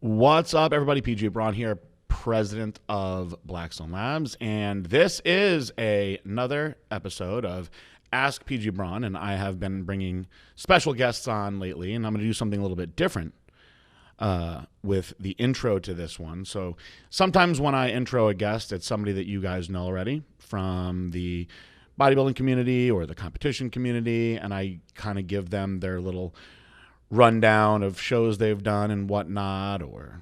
What's up, everybody? PJ Braun here, president of Blackstone Labs, and this is another episode of Ask PJ Braun, and I have been bringing special guests on lately, and I'm going to do something a little bit different with the intro to this one. So sometimes when I intro a guest, it's somebody that you guys know already from the bodybuilding community or the competition community, and I kind of give them their little rundown of shows they've done and whatnot, or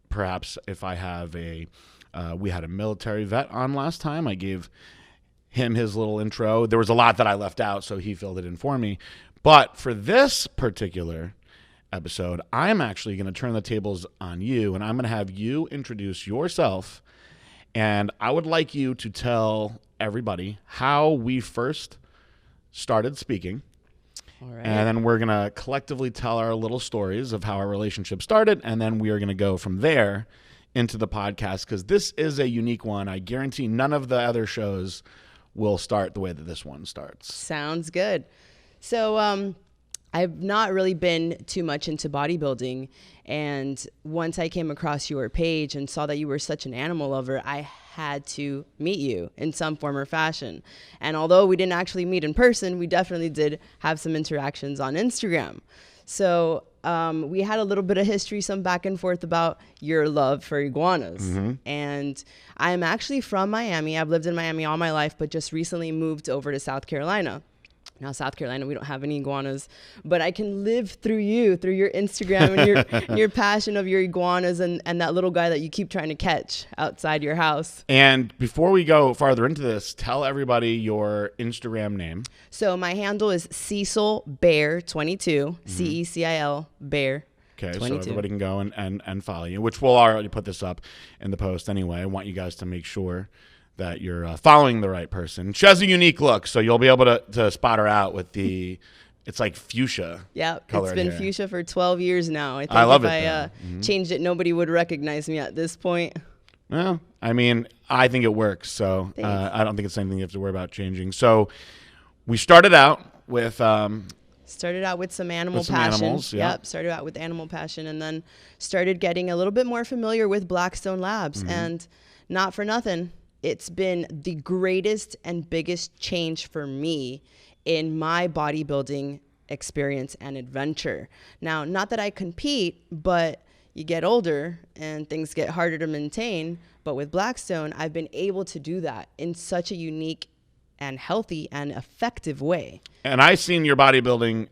perhaps if I have we had a military vet on last time, I gave him his little intro. There was a lot that I left out, so he filled it in for me. But for this particular episode, I'm actually going to turn the tables on you, and I'm going to have you introduce yourself, and I would like you to tell everybody how we first started speaking. All right. And then we're going to collectively tell our little stories of how our relationship started, and then we are going to go from there into the podcast, because this is a unique one. I guarantee none of the other shows will start the way that this one starts. Sounds good. So I've not really been too much into bodybuilding, and once I came across your page and saw that you were such an animal lover, I had to meet you in some form or fashion. And although we didn't actually meet in person, we definitely did have some interactions on Instagram. So we had a little bit of history, some back and forth about your love for iguanas. Mm-hmm. And I'm actually from Miami. I've lived in Miami all my life, but just recently moved over to South Carolina. Now, South Carolina, we don't have any iguanas, but I can live through you, through your Instagram and your passion of your iguanas and that little guy that you keep trying to catch outside your house. And before we go farther into this, tell everybody your Instagram name. So my handle is Cecil Bear 22, Cecil Bear. Okay, 22. so everybody can go and follow you, which we'll already put this up in the post anyway. I want you guys to make sure that you're following the right person. She has a unique look, so you'll be able to spot her out with it's like fuchsia. Yeah, color it's been hair. Fuchsia for 12 years now. I think I love if it, I changed it, nobody would recognize me at this point. Well, I mean, I think it works, so I don't think it's anything you have to worry about changing. So we started out with some animal passion. Animals, yeah. Yep, started out with animal passion, and then started getting a little bit more familiar with Blackstone Labs. And not for nothing, it's been the greatest and biggest change for me in my bodybuilding experience and adventure. Now, not that I compete, but you get older and things get harder to maintain. But with Blackstone, I've been able to do that in such a unique and healthy and effective way. And I've seen your bodybuilding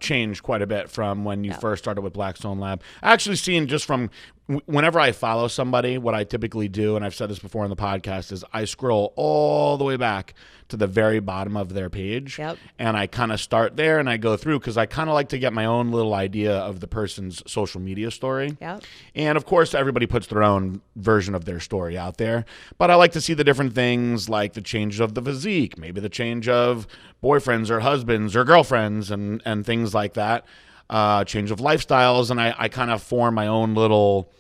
change quite a bit from when you first started with Blackstone Lab. I actually seen just from whenever I follow somebody, what I typically do, and I've said this before on the podcast, is I scroll all the way back to the very bottom of their page. Yep. And I kind of start there and I go through, because I kind of like to get my own little idea of the person's social media story. Yep. And of course, everybody puts their own version of their story out there. But I like to see the different things, like the change of the physique, maybe the change of boyfriends or husbands or girlfriends and things like that, change of lifestyles. And I kind of form my own little,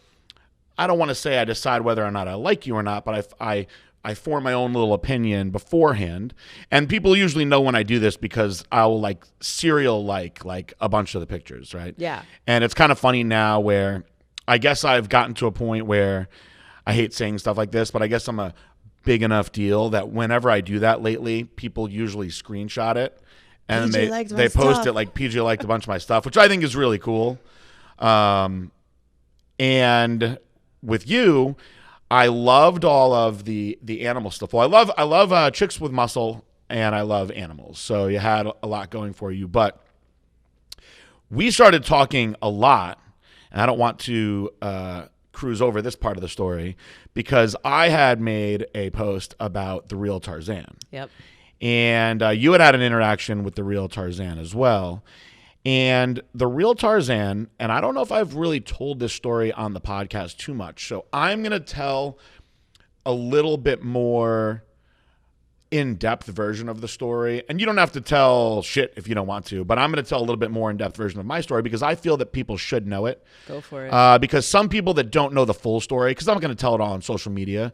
I don't want to say I decide whether or not I like you or not, but I form my own little opinion beforehand. And people usually know when I do this, because I'll serial like a bunch of the pictures, right? Yeah. And it's kind of funny now where I guess I've gotten to a point where I hate saying stuff like this, but I guess I'm a big enough deal that whenever I do that lately, people usually screenshot it and they post it like PJ liked a bunch of my stuff, which I think is really cool. And with you, I loved all of the animal stuff. Well, I love chicks with muscle, and I love animals. So you had a lot going for you. But we started talking a lot, and I don't want to cruise over this part of the story, because I had made a post about the real Tarzan. Yep. And you had an interaction with the real Tarzan as well. And the real Tarzan, and I don't know if I've really told this story on the podcast too much, so I'm going to tell a little bit more in-depth version of the story. And you don't have to tell shit if you don't want to, but I'm going to tell a little bit more in-depth version of my story, because I feel that people should know it. Go for it. Because some people that don't know the full story, because I'm going to tell it all on social media,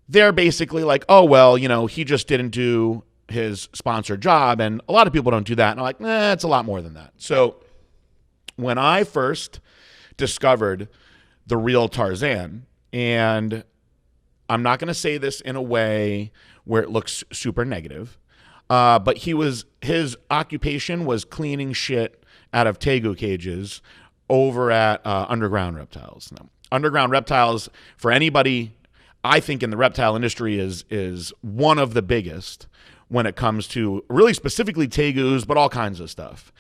they're basically like, oh, well, he just didn't do his sponsored job, and a lot of people don't do that. And I'm like, it's a lot more than that. So when I first discovered the real Tarzan. And I'm not going to say this in a way where it looks super negative, but his occupation was cleaning shit out of tegu cages over at Underground Reptiles. Now, Underground Reptiles, for anybody, I think in the reptile industry is one of the biggest when it comes to really specifically tegus, but all kinds of stuff.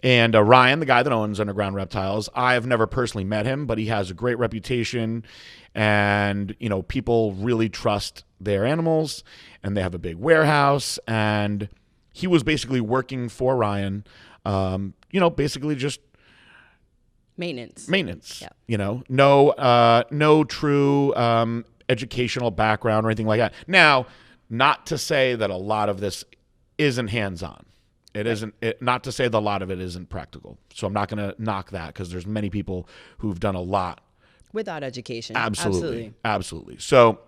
And Ryan, the guy that owns Underground Reptiles, I have never personally met him, but he has a great reputation, and people really trust their animals, and they have a big warehouse. And he was basically working for Ryan, basically just maintenance. Yeah. No true educational background or anything like that. Now, not to say that a lot of this isn't hands-on. It isn't. Not to say that a lot of it isn't practical. So I'm not going to knock that, because there's many people who've done a lot without education. Absolutely. So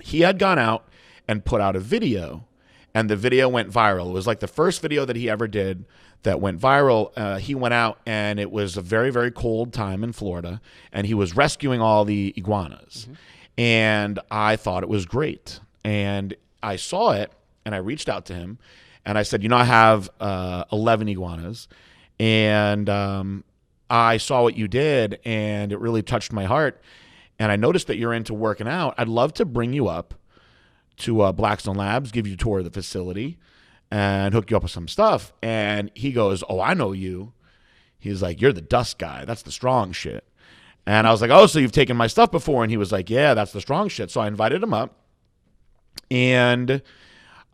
he had gone out and put out a video, and the video went viral. It was like the first video that he ever did that went viral. He went out, and it was a very, very cold time in Florida, and he was rescuing all the iguanas. Mm-hmm. And I thought it was great. And I saw it, and I reached out to him, and I said, I have 11 iguanas, and I saw what you did, and it really touched my heart. And I noticed that you're into working out. I'd love to bring you up to Blackstone Labs, give you a tour of the facility, and hook you up with some stuff. And he goes, "Oh, I know you." He's like, "You're the dust guy. That's the strong shit." And I was like, "Oh, so you've taken my stuff before?" And he was like, "Yeah, that's the strong shit." So I invited him up, and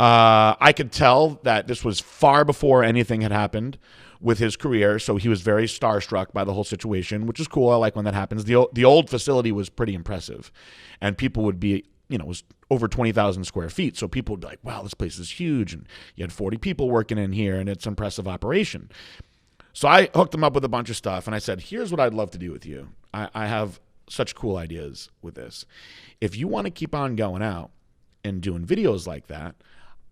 I could tell that this was far before anything had happened with his career, so he was very starstruck by the whole situation, which is cool. I like when that happens. The old facility was pretty impressive, and people would be, it was over 20,000 square feet, so people would be like, "Wow, this place is huge," and you had 40 people working in here, and it's an impressive operation. So I hooked him up with a bunch of stuff, and I said, "Here's what I'd love to do with you. I have such cool ideas with this. If you want to keep on going out and doing videos like that,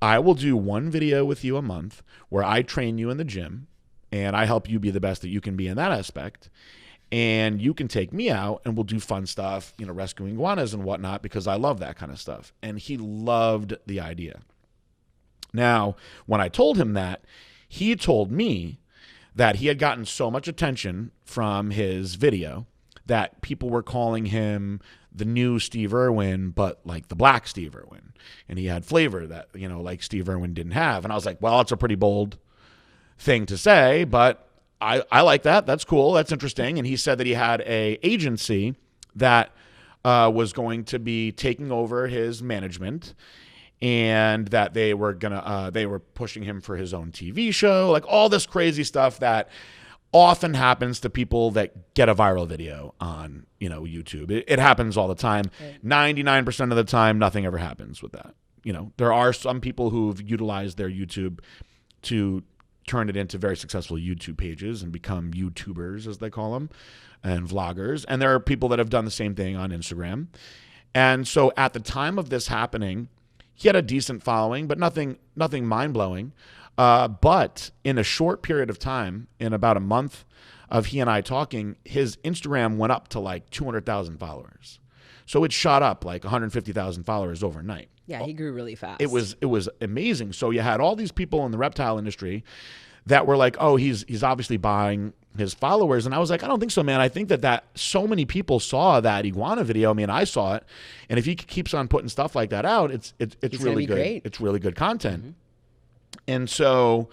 I will do one video with you a month where I train you in the gym, and I help you be the best that you can be in that aspect. And you can take me out, and we'll do fun stuff, rescuing iguanas and whatnot, because I love that kind of stuff." And he loved the idea. Now, when I told him that, he told me that he had gotten so much attention from his video that people were calling him the new Steve Irwin, but like the black Steve Irwin. And he had flavor that, like Steve Irwin didn't have. And I was like, well, it's a pretty bold thing to say, but I like that. That's cool. That's interesting. And he said that he had a agency that was going to be taking over his management, and that they were pushing him for his own TV show, like all this crazy stuff that often happens to people that get a viral video on, YouTube. It happens all the time. Right. 99% of the time, nothing ever happens with that. There are some people who've utilized their YouTube to turn it into very successful YouTube pages and become YouTubers, as they call them, and vloggers. And there are people that have done the same thing on Instagram. And so at the time of this happening, he had a decent following, but nothing mind-blowing. But in a short period of time, in about a month of he and I talking, his Instagram went up to like 200,000 followers. So it shot up like 150,000 followers overnight. Yeah, he grew really fast. It was amazing. So you had all these people in the reptile industry that were like, "Oh, he's obviously buying his followers." And I was like, "I don't think so, man. I think that so many people saw that iguana video. I mean, I saw it. And if he keeps on putting stuff like that out, it's really good. Great. It's really good content." Mm-hmm. And so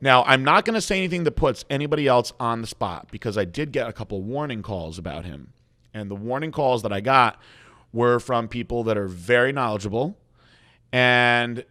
now I'm not going to say anything that puts anybody else on the spot, because I did get a couple warning calls about him. And the warning calls that I got were from people that are very knowledgeable. And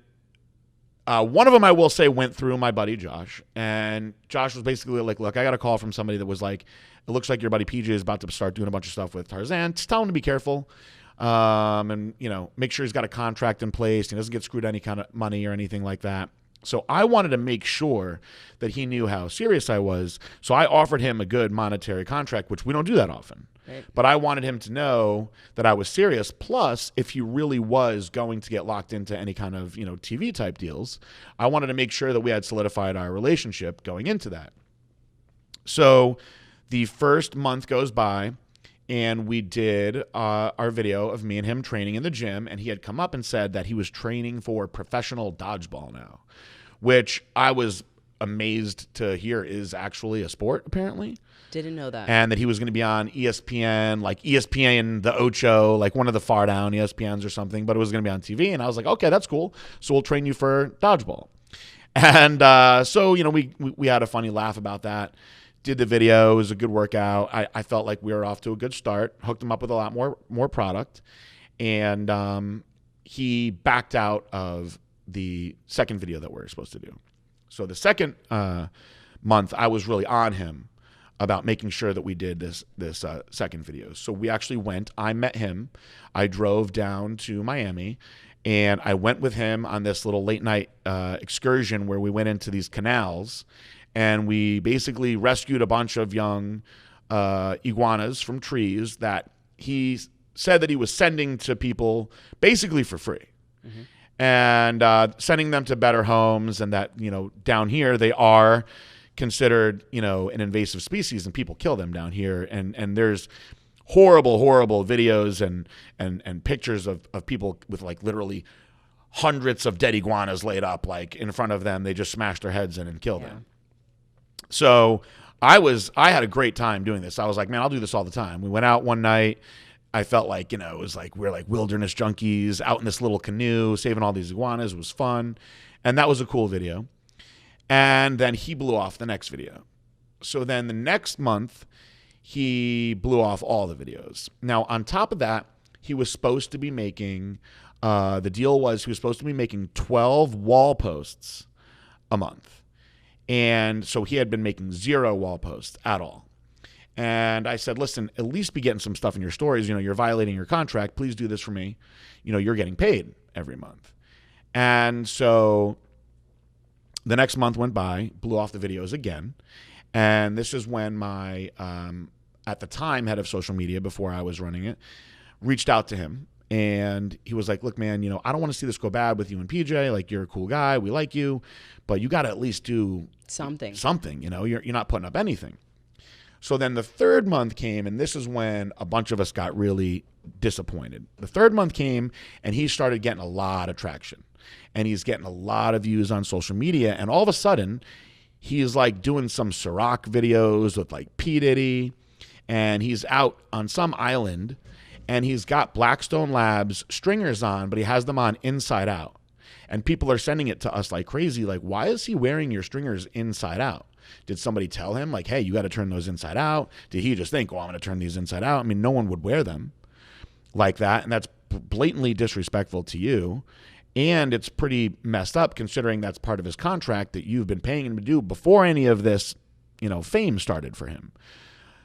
one of them, I will say, went through my buddy Josh. And Josh was basically like, "Look, I got a call from somebody that was like, it looks like your buddy PJ is about to start doing a bunch of stuff with Tarzan. Just tell him to be careful. And, make sure he's got a contract in place. He doesn't get screwed any kind of money or anything like that." So I wanted to make sure that he knew how serious I was. So I offered him a good monetary contract, which we don't do that often. Right. But I wanted him to know that I was serious. Plus, if he really was going to get locked into any kind of, TV type deals, I wanted to make sure that we had solidified our relationship going into that. So the first month goes by, and we did our video of me and him training in the gym, and he had come up and said that he was training for professional dodgeball now, which I was amazed to hear is actually a sport, apparently. Didn't know that. And that he was going to be on ESPN, like ESPN The Ocho, like one of the far down ESPNs or something, but it was going to be on TV. And I was like, okay, that's cool. So we'll train you for dodgeball. And so, you know, we had a funny laugh about that. Did the video. It was a good workout. I felt like we were off to a good start. Hooked him up with a lot more product. And he backed out of the second video that we were supposed to do. So the second month, I was really on him about making sure that we did this second video. So we actually went. I met him. I drove down to Miami, and I went with him on this little late night excursion where we went into these canals, and we basically rescued a bunch of young iguanas from trees that he said that he was sending to people basically for free. Mm-hmm. And sending them to better homes, and that, you know, down here they are considered, you know, an invasive species, and people kill them down here. And there's horrible videos and pictures of people with like literally hundreds of dead iguanas laid up like in front of them. They just smash their heads in and kill them. So I had a great time doing this. I was like, man, I'll do this all the time. We went out one night. I felt like, you know, it was like we're like wilderness junkies out in this little canoe saving all these iguanas. It was fun. And that was a cool video. And then he blew off the next video. So then the next month, he blew off all the videos. Now, on top of that, he was supposed to be making, the deal was he was supposed to be making 12 wall posts a month. And so he had been making 0 wall posts at all. And I said, listen, at least be getting some stuff in your stories. You know, you're violating your contract. Please do this for me. You know, you're getting paid every month. And so the next month went by, blew off the videos again. And this is when my, at the time, head of social media, before I was running it, reached out to him. And he was like, look, man, you know, I don't want to see this go bad with you and PJ. Like, you're a cool guy. We like you. But you got to at least do something. You know, you're not putting up anything. So then the third month came, and this is when a bunch of us got really disappointed. The third month came, and he started getting a lot of traction. And he's getting a lot of views on social media. And all of a sudden, he's like doing some Ciroc videos with like P. Diddy. And he's out on some island, and he's got Blackstone Labs stringers on, but he has them on inside out. And people are sending it to us like crazy. Like, why is he wearing your stringers inside out? Did somebody tell him, like, hey, you got to turn those inside out? Did he just think, oh, I'm going to turn these inside out? I mean, no one would wear them like that. And that's blatantly disrespectful to you. And it's pretty messed up considering that's part of his contract that you've been paying him to do before any of this, you know, fame started for him.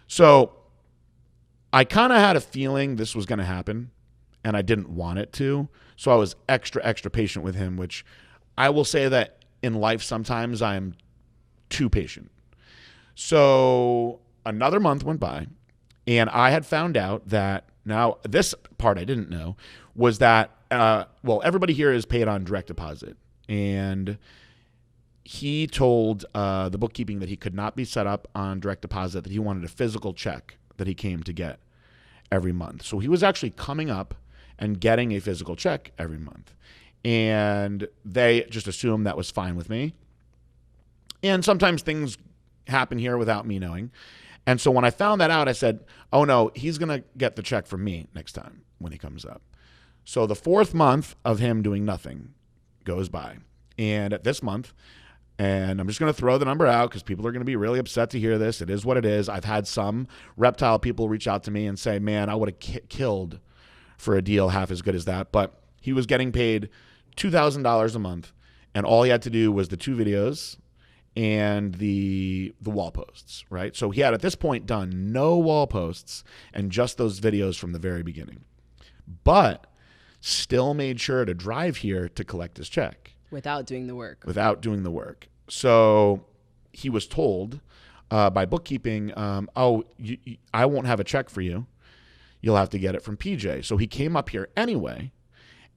So I kind of had a feeling this was going to happen, and I didn't want it to. So I was extra patient with him, which I will say that in life sometimes I'm too patient. So another month went by, and I had found out that, now this part I didn't know, was that, well, everybody here is paid on direct deposit. And he told the bookkeeping that he could not be set up on direct deposit, that he wanted a physical check that he came to get every month. So he was actually coming up and getting a physical check every month. And they just assumed that was fine with me. And sometimes things happen here without me knowing. And so when I found that out, I said, oh no, he's going to get the check from me next time when he comes up. So the fourth month of him doing nothing goes by. And at this month, and I'm just going to throw the number out because people are going to be really upset to hear this. It is what it is. I've had some reptile people reach out to me and say, man, I would have killed for a deal half as good as that. But he was getting paid $2,000 a month, and all he had to do was the 2 videos and the wall posts, right? So he had at this point done no wall posts and just those videos from the very beginning, but still made sure to drive here to collect his check. Without doing the work. So he was told by bookkeeping, I won't have a check for you. You'll have to get it from PJ. So he came up here anyway,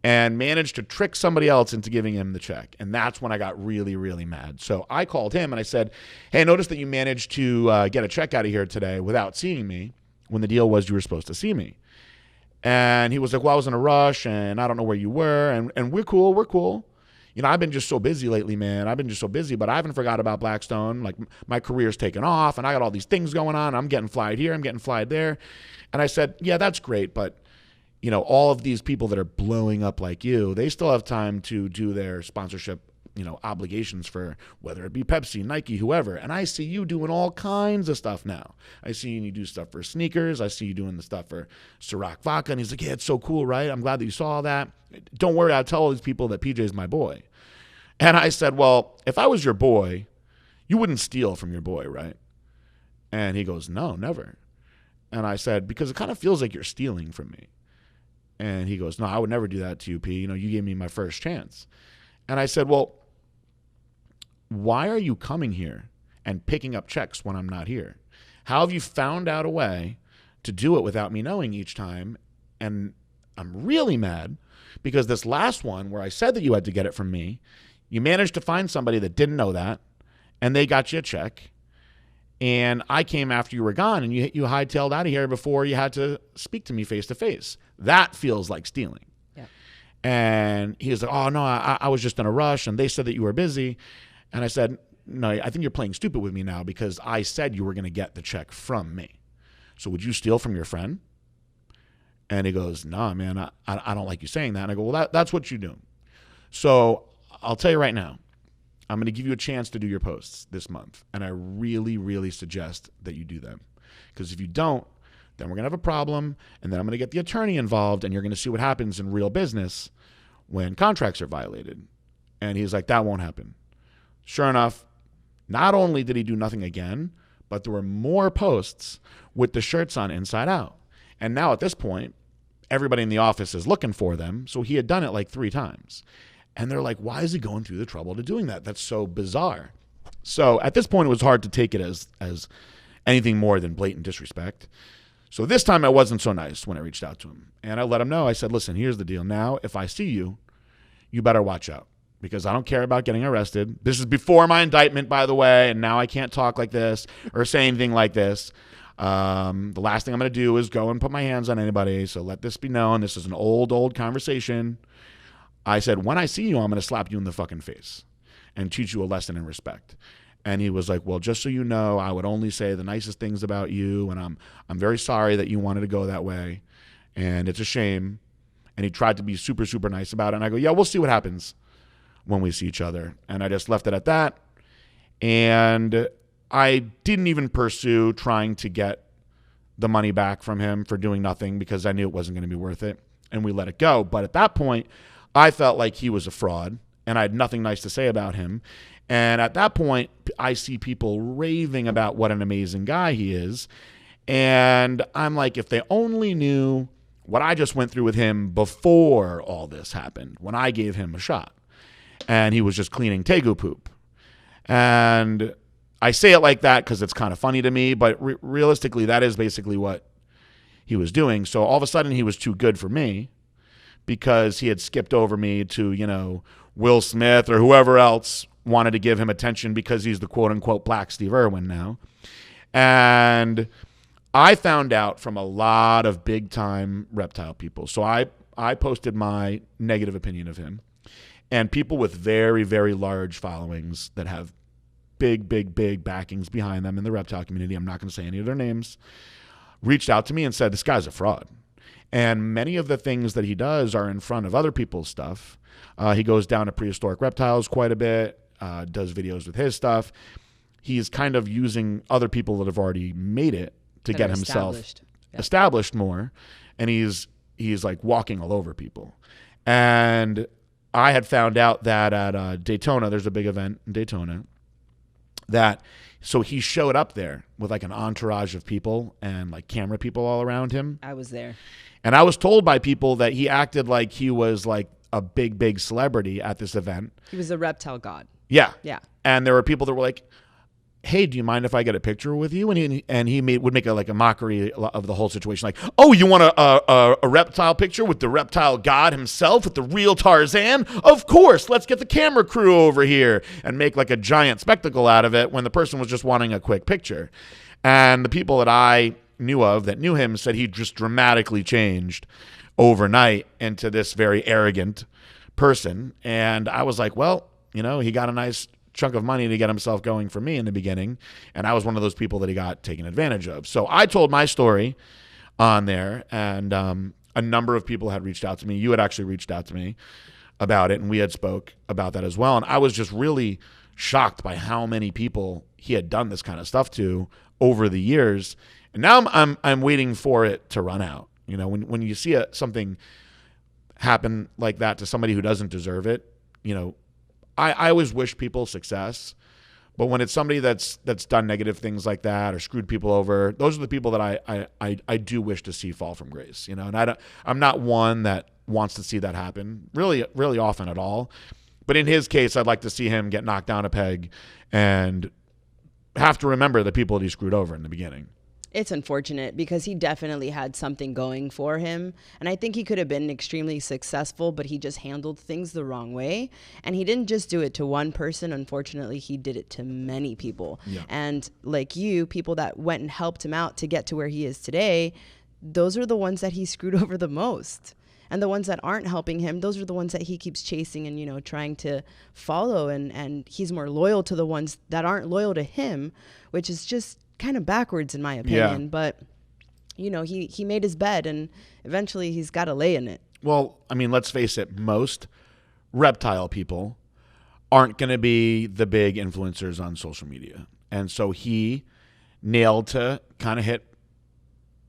and managed to trick somebody else into giving him the check. And that's when I got really, really mad. So I called him and I said, hey, I noticed that you managed to get a check out of here today without seeing me when the deal was you were supposed to see me. And he was like, well, I was in a rush and I don't know where you were. And we're cool. We're cool. You know, I've been just so busy lately, man. I've been just so busy, but I haven't forgot about Blackstone. Like, my career's taken off and I got all these things going on. I'm getting flied here. I'm getting flied there. And I said, yeah, that's great. But, you know, all of these people that are blowing up like you, they still have time to do their sponsorship, you know, obligations for whether it be Pepsi, Nike, whoever. And I see you doing all kinds of stuff now. I see you do stuff for sneakers. I see you doing the stuff for Ciroc Vodka. And he's like, yeah, it's so cool, right? I'm glad that you saw that. Don't worry, I'll tell all these people that PJ's my boy. And I said, well, if I was your boy, you wouldn't steal from your boy, right? And he goes, no, never. And I said, because it kind of feels like you're stealing from me. And he goes, no, I would never do that to you, P. You know, you gave me my first chance. And I said, well, why are you coming here and picking up checks when I'm not here? How have you found out a way to do it without me knowing each time? And I'm really mad because this last one where I said that you had to get it from me, you managed to find somebody that didn't know that, and they got you a check. And I came after you were gone, and you hightailed out of here before you had to speak to me face to face. That feels like stealing. Yeah. And he was like, oh, no, I was just in a rush, and they said that you were busy. And I said, no, I think you're playing stupid with me now because I said you were going to get the check from me. So would you steal from your friend? And he goes, no, man, I don't like you saying that. And I go, well, that's what you do. So I'll tell you right now, I'm going to give you a chance to do your posts this month. And I really, really suggest that you do them. Because if you don't, then we're going to have a problem. And then I'm going to get the attorney involved. And you're going to see what happens in real business when contracts are violated. And he's like, that won't happen. Sure enough, not only did he do nothing again, but there were more posts with the shirts on inside out. And now at this point, everybody in the office is looking for them. So he had done it like 3 times. And they're like, why is he going through the trouble to doing that? That's so bizarre. So at this point, it was hard to take it as anything more than blatant disrespect. So this time I wasn't so nice when I reached out to him. And I let him know. I said, listen, here's the deal. Now, if I see you, you better watch out. Because I don't care about getting arrested. This is before my indictment, by the way, and now I can't talk like this or say anything like this. The last thing I'm going to do is go and put my hands on anybody, so let this be known. This is an old conversation. I said, when I see you, I'm going to slap you in the fucking face and teach you a lesson in respect. And he was like, well, just so you know, I would only say the nicest things about you, and I'm very sorry that you wanted to go that way, and it's a shame. And he tried to be super, super nice about it. And I go, yeah, we'll see what happens when we see each other. And I just left it at that. And I didn't even pursue trying to get the money back from him for doing nothing because I knew it wasn't going to be worth it. And we let it go. But at that point, I felt like he was a fraud and I had nothing nice to say about him. And at that point, I see people raving about what an amazing guy he is. And I'm like, if they only knew what I just went through with him before all this happened, when I gave him a shot. And he was just cleaning Tegu poop. And I say it like that because it's kind of funny to me, but realistically, that is basically what he was doing. So all of a sudden, he was too good for me because he had skipped over me to, you know, Will Smith or whoever else wanted to give him attention because he's the quote-unquote Black Steve Irwin now. And I found out from a lot of big-time reptile people. So I posted my negative opinion of him. And people with very, very large followings that have big backings behind them in the reptile community, I'm not going to say any of their names, reached out to me and said, this guy's a fraud. And many of the things that he does are in front of other people's stuff. He goes down to prehistoric reptiles quite a bit, does videos with his stuff. He's kind of using other people that have already made it to get himself established more. And he's like walking all over people. And I had found out that at Daytona, there's a big event in Daytona, so he showed up there with like an entourage of people and like camera people all around him. I was there. And I was told by people that he acted like he was like a big celebrity at this event. He was a reptile god. Yeah. Yeah. And there were people that were like, hey, do you mind if I get a picture with you? And he would make a mockery of the whole situation. Like, oh, you want a reptile picture with the reptile god himself, with the real Tarzan? Of course, let's get the camera crew over here, and make like a giant spectacle out of it when the person was just wanting a quick picture. And the people that I knew of that knew him said he just dramatically changed overnight into this very arrogant person. And I was like, well, he got a nice chunk of money to get himself going for me in the beginning, and I was one of those people that he got taken advantage of. So I told my story on there, and a number of people had reached out to me. You had actually reached out to me about it, and we had spoke about that as well. And I was just really shocked by how many people he had done this kind of stuff to over the years. And now I'm waiting for it to run out. When you see something happen like that to somebody who doesn't deserve it, I always wish people success, but when it's somebody that's done negative things like that or screwed people over, those are the people that I do wish to see fall from grace. And I'm not one that wants to see that happen really, really often at all. But in his case, I'd like to see him get knocked down a peg and have to remember the people that he screwed over in the beginning. It's unfortunate because he definitely had something going for him. And I think he could have been extremely successful, but he just handled things the wrong way. And he didn't just do it to one person. Unfortunately, he did it to many people. Yeah. And like you, people that went and helped him out to get to where he is today, those are the ones that he screwed over the most. And the ones that aren't helping him, those are the ones that he keeps chasing and, trying to follow. And he's more loyal to the ones that aren't loyal to him, which is just kind of backwards in my opinion. Yeah. But he made his bed, and eventually he's got to lay in it. Well, I mean, let's face it, most reptile people aren't going to be the big influencers on social media, and so he nailed to kind of hit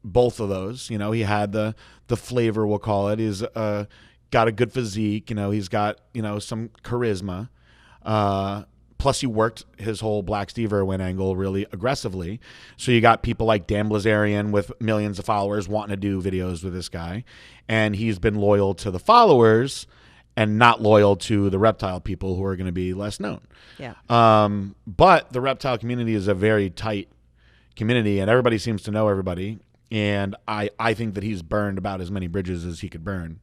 both of those. He had the flavor, we'll call it. He's got a good physique. He's got some charisma. Plus, he worked his whole Black Steve Irwin angle really aggressively. So you got people like Dan Blazarian with millions of followers wanting to do videos with this guy. And he's been loyal to the followers and not loyal to the reptile people who are going to be less known. Yeah. But the reptile community is a very tight community, and everybody seems to know everybody. And I think that he's burned about as many bridges as he could burn.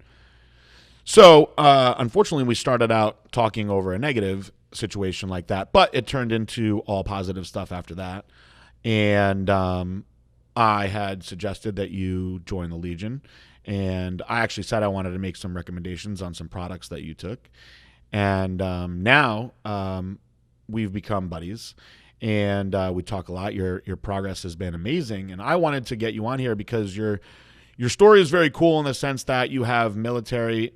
So, unfortunately, we started out talking over a negative situation like that, but it turned into all positive stuff after that. And I had suggested that you join the Legion, and I actually said I wanted to make some recommendations on some products that you took. And now we've become buddies, and we talk a lot. Your progress has been amazing, and I wanted to get you on here because your story is very cool in the sense that you have military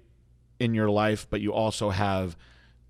in your life, but you also have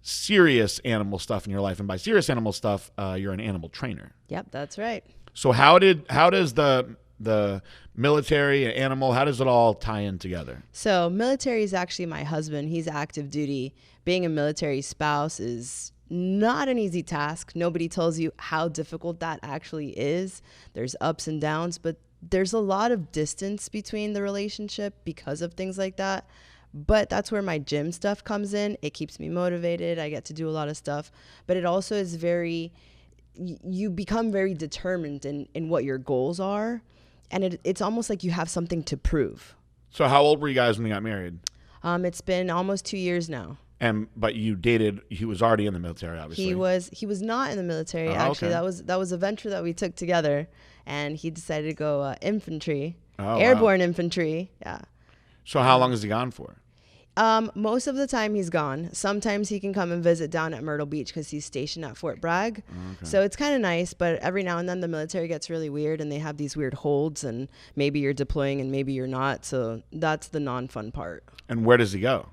serious animal stuff in your life. And by serious animal stuff, you're an animal trainer. Yep, that's right. So how does the military and animal, how does it all tie in together? So military is actually my husband. He's active duty. Being a military spouse is not an easy task. Nobody tells you how difficult that actually is. There's ups and downs, but there's a lot of distance between the relationship because of things like that. But that's where my gym stuff comes in. It keeps me motivated. I get to do a lot of stuff. But it also is you become very determined in what your goals are. And it's almost like you have something to prove. So how old were you guys when you got married? It's been almost 2 years now. But you dated, he was already in the military, obviously. He was not in the military, actually. Okay. That was a venture that we took together. And he decided to go infantry, airborne infantry. Yeah. So how long is he gone for? Most of the time he's gone. Sometimes he can come and visit down at Myrtle Beach because he's stationed at Fort Bragg. Okay. So it's kind of nice, but every now and then the military gets really weird and they have these weird holds, and maybe you're deploying and maybe you're not. So that's the non-fun part. And where does he go?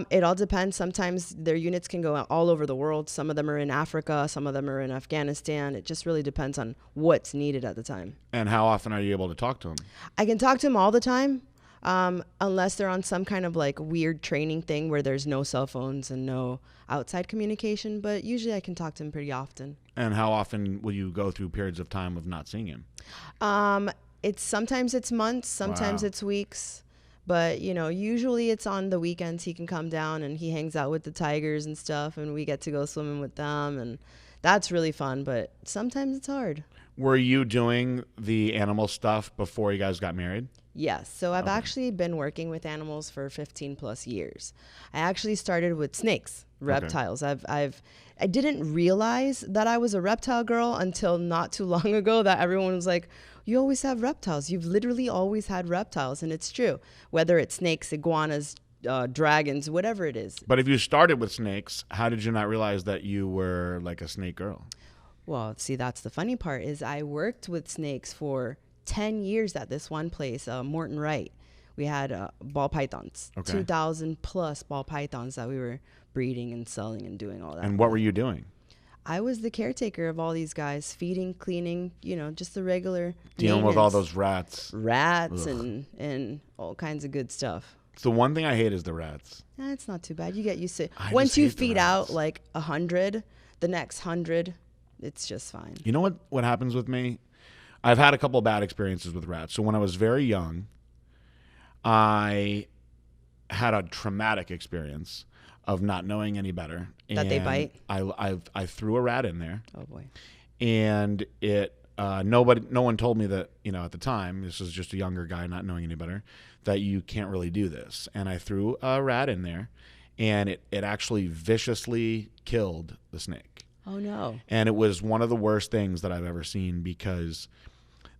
It all depends. Sometimes their units can go all over the world. Some of them are in Africa. Some of them are in Afghanistan. It just really depends on what's needed at the time. And how often are you able to talk to him? I can talk to him all the time. Unless they're on some kind of like weird training thing where there's no cell phones and no outside communication, but usually I can talk to him pretty often. And how often will you go through periods of time of not seeing him? Sometimes it's months, sometimes it's weeks, but usually it's on the weekends. He can come down and he hangs out with the tigers and stuff, and we get to go swimming with them, and that's really fun, but sometimes it's hard. Were you doing the animal stuff before you guys got married? Yes. So I've actually been working with animals for 15 plus years. I actually started with snakes, reptiles. I didn't realize that I was a reptile girl until not too long ago, that everyone was like, you always have reptiles. You've literally always had reptiles. And it's true, whether it's snakes, iguanas, dragons, whatever it is. But if you started with snakes, how did you not realize that you were like a snake girl? Well, see, that's the funny part is I worked with snakes for 10 years at this one place, Morton Wright. We had ball pythons, Okay. 2,000 plus ball pythons that we were breeding and selling and doing all that. And what were you doing? I was the caretaker of all these guys, feeding, cleaning, just the regular Dealing with all maintenance. those rats. Rats Ugh. and all kinds of good stuff. It's the one thing I hate is the rats. It's not too bad. You get used to it. I Once just you hate the feed rats. out like 100, the next 100, it's just fine. You know what happens with me? I've had a couple of bad experiences with rats. So when I was very young, I had a traumatic experience of not knowing any better. That they bite? I threw a rat in there, Oh boy. and no one told me that, at the time, this was just a younger guy not knowing any better, that you can't really do this. And I threw a rat in there, and it actually viciously killed the snake. Oh no. And it was one of the worst things that I've ever seen, because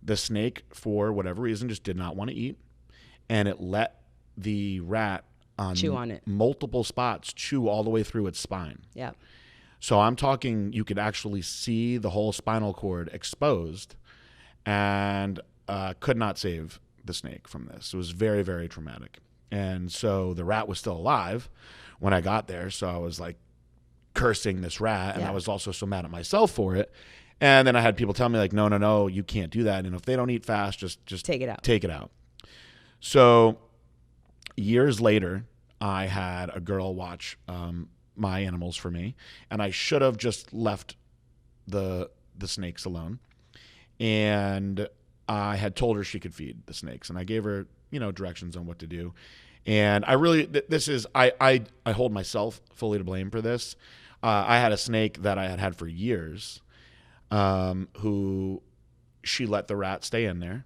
the snake, for whatever reason, just did not want to eat, and it let the rat Chew on it. multiple spots chew all the way through its spine. Yeah. So I'm talking, you could actually see the whole spinal cord exposed, and could not save the snake from this. It was very, very traumatic. And so the rat was still alive when I got there, so I was like cursing this rat, and I was also so mad at myself for it. And then I had people tell me like, no, you can't do that. And if they don't eat fast, just Take it out. Take it out. So years later, I had a girl watch my animals for me, and I should have just left the snakes alone. And I had told her she could feed the snakes, and I gave her, directions on what to do. And I really, I hold myself fully to blame for this. I had a snake that I had had for years, who she let the rat stay in there,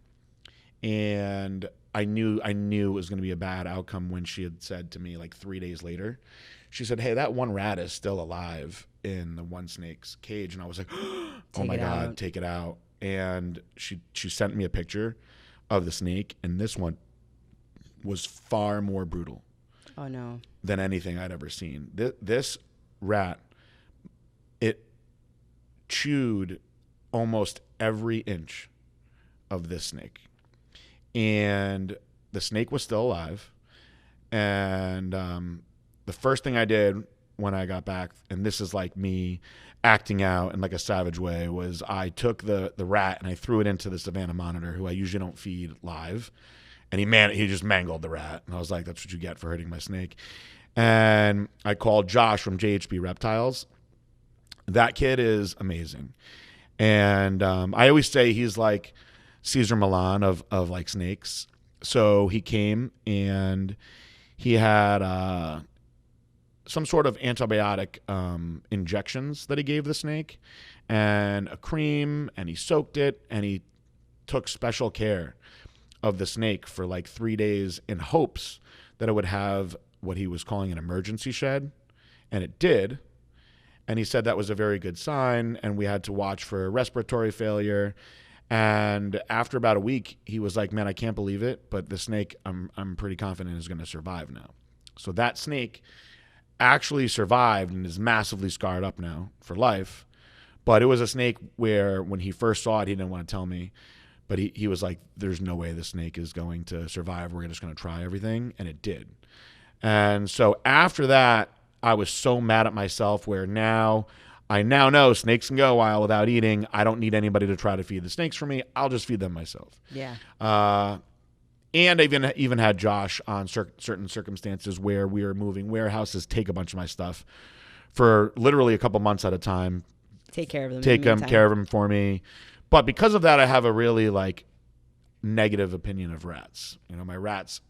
and I knew it was going to be a bad outcome when she had said to me like 3 days later, she said, "Hey, that one rat is still alive in the one snake's cage." And I was like, "Oh my God, take it out." And she sent me a picture of the snake, and this one was far more brutal. Oh no. Than anything I'd ever seen. This rat, it chewed almost every inch of this snake. And the snake was still alive. And the first thing I did when I got back, and this is like me acting out in like a savage way, was I took the rat and I threw it into the Savannah monitor, who I usually don't feed live. And he just mangled the rat. And I was like, that's what you get for hurting my snake. And I called Josh from JHB Reptiles. That kid is amazing. And I always say he's like Caesar Milan of like snakes. So he came and he had some sort of antibiotic injections that he gave the snake, and a cream, and he soaked it, and he took special care of the snake for like 3 days in hopes that it would have what he was calling an emergency shed, and it did. And he said that was a very good sign, and we had to watch for respiratory failure. And after about a week, he was like, "Man, I can't believe it, but the snake, I'm pretty confident is going to survive now." So that snake actually survived and is massively scarred up now for life. But it was a snake where when he first saw it, he didn't want to tell me. But he was like, "There's no way this snake is going to survive. We're just going to try everything." And it did. And so after that, I was so mad at myself, where I now know snakes can go a while without eating. I don't need anybody to try to feed the snakes for me. I'll just feed them myself. Yeah. And I even had Josh on certain circumstances where we were moving warehouses, take a bunch of my stuff for literally a couple months at a time. Take care of them. Take care of them for me. But because of that, I have a really like negative opinion of rats. My rats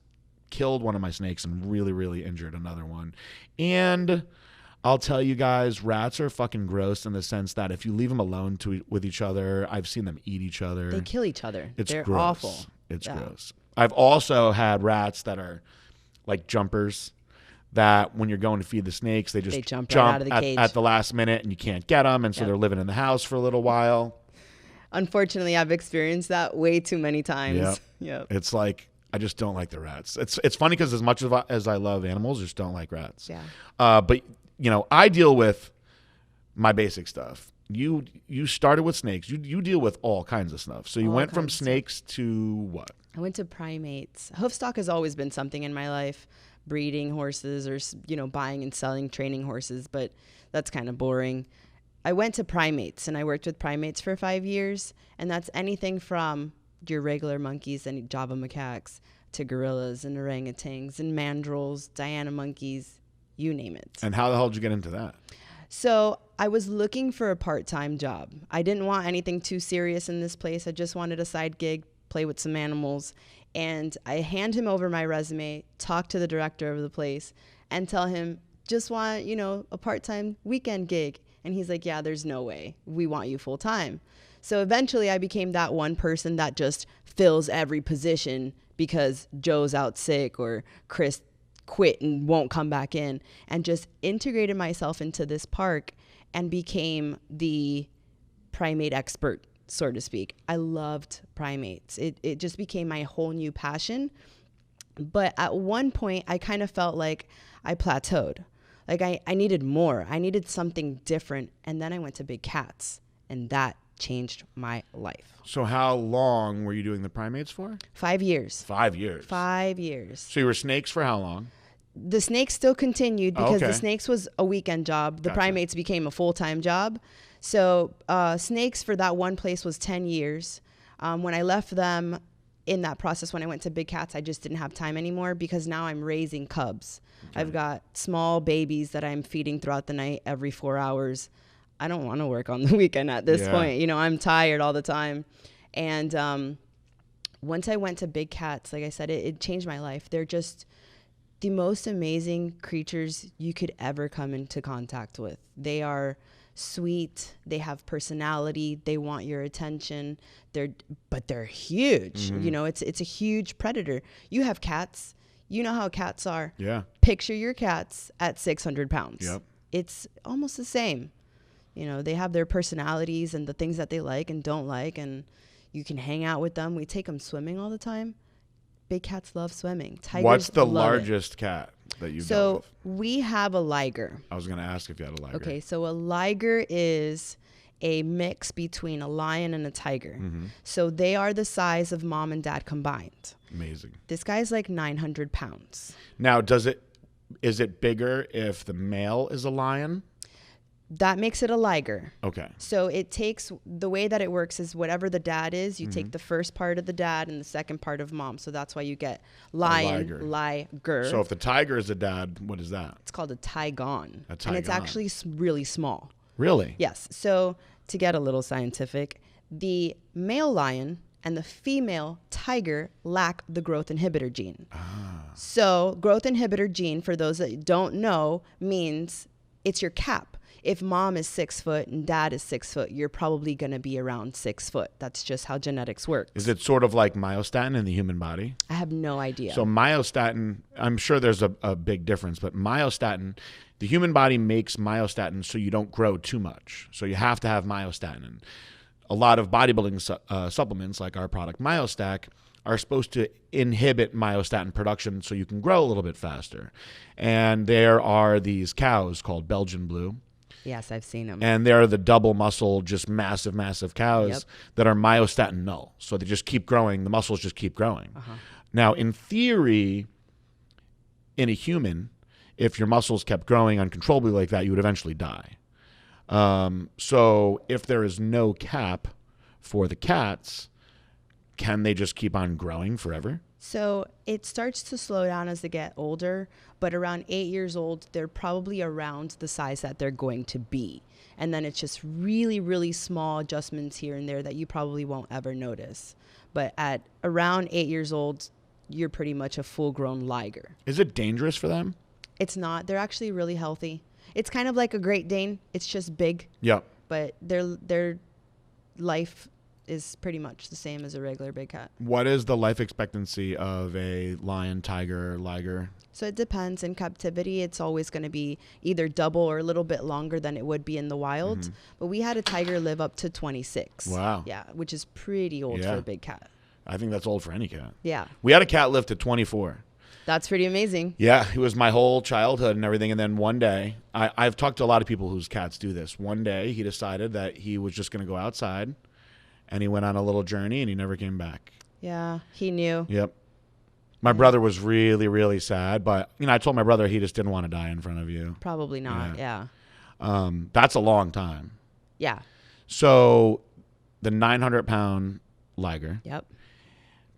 killed one of my snakes and really, really injured another one. And I'll tell you guys, rats are fucking gross in the sense that if you leave them alone with each other, I've seen them eat each other. They kill each other. They're gross. awful. It's gross. I've also had rats that are like jumpers, that when you're going to feed the snakes, they just jump right out of the cage at the last minute and you can't get them. And so they're living in the house for a little while. Unfortunately, I've experienced that way too many times. Yep. It's like, I just don't like the rats. It's funny because as much as I love animals, I just don't like rats. Yeah. But you know, I deal with my basic stuff. You started with snakes. You deal with all kinds of stuff. So you went from snakes to what? I went to primates. Hoofstock has always been something in my life, breeding horses or, buying and selling training horses, but that's kind of boring. I went to primates, and I worked with primates for 5 years, and that's anything from your regular monkeys and Java macaques to gorillas and orangutans and mandrills, Diana monkeys, you name it. And how the hell did you get into that? So I was looking for a part-time job. I didn't want anything too serious in this place. I just wanted a side gig, play with some animals. And I hand him over my resume, talk to the director of the place, and tell him, just want, a part-time weekend gig. And he's like, yeah, there's no way. We want you full-time. So eventually I became that one person that just fills every position because Joe's out sick or Chris quit and won't come back in, and just integrated myself into this park and became the primate expert, so to speak. I loved primates. It just became my whole new passion. But at one point, I kind of felt like I plateaued. Like I needed more. I needed something different. And then I went to big cats, and that changed my life. So how long were you doing the primates for? 5 years. 5 years. 5 years. So you were snakes for how long? The snakes still continued because okay. the snakes was a weekend job. The Gotcha. primates became a full-time job. So snakes for that one place was 10 years. When I left them in that process, when I went to big cats, I just didn't have time anymore because now I'm raising cubs. Okay. I've got small babies that I'm feeding throughout the night every 4 hours. I don't want to work on the weekend at this point. I'm tired all the time. And once I went to big cats, like I said, it changed my life. They're just the most amazing creatures you could ever come into contact with. They are sweet. They have personality. They want your attention. But they're huge. Mm-hmm. It's a huge predator. You have cats. You know how cats are. Yeah. Picture your cats at 600 pounds. Yep. It's almost the same. They have their personalities and the things that they like and don't like, and you can hang out with them. We take them swimming all the time. Big cats love swimming. Tigers What's the love largest cat that you've dealt with? So we have a liger. I was going to ask if you had a liger. Okay, so a liger is a mix between a lion and a tiger. Mm-hmm. So they are the size of mom and dad combined. Amazing. This guy's like 900 pounds. Now, is it bigger if the male is a lion? That makes it a liger. Okay. So the way that it works is whatever the dad is, you take the first part of the dad and the second part of mom. So that's why you get liger. So if the tiger is a dad, what is that? It's called a tigon. A tigon. And it's actually really small. Really? Yes. So to get a little scientific, the male lion and the female tiger lack the growth inhibitor gene. So growth inhibitor gene, for those that don't know, means it's your cap. If mom is 6 foot and dad is 6 foot, you're probably going to be around 6 foot. That's just how genetics works. Is it sort of like myostatin in the human body? I have no idea. So myostatin, I'm sure there's a big difference, but myostatin, the human body makes myostatin so you don't grow too much. So you have to have myostatin. And a lot of bodybuilding supplements, like our product Myostack, are supposed to inhibit myostatin production so you can grow a little bit faster. And there are these cows called Belgian Blue. Yes, I've seen them. And they're the double muscle, just massive, massive cows that are myostatin null. So they just keep growing. The muscles just keep growing. Now, in theory, in a human, if your muscles kept growing uncontrollably like that, you would eventually die. So if there is no cap for the cats, can they just keep on growing forever? So it starts to slow down as they get older, but around 8 years old, they're probably around the size that they're going to be. And then it's just really, really small adjustments here and there that you probably won't ever notice. But at around 8 years old, you're pretty much a full-grown liger. Is it dangerous for them? It's not. They're actually really healthy. It's kind of like a Great Dane. It's just big, Yep. but their life is pretty much the same as a regular big cat. What is the life expectancy of a lion, tiger, liger? So it depends. In captivity, it's always going to be either double or a little bit longer than it would be in the wild. But we had a tiger live up to 26. Wow. Yeah, which is pretty old for a big cat. I think that's old for any cat. Yeah. We had a cat live to 24. That's pretty amazing. Yeah, it was my whole childhood and everything. And then one day, I've talked to a lot of people whose cats do this. One day, he decided that he was just going to go outside, and he went on a little journey, and he never came back. Yeah, he knew. Yep. My brother was really, really sad, but I told my brother he just didn't want to die in front of you. Probably not. Yeah. That's a long time. Yeah. So the 900-pound liger. Yep.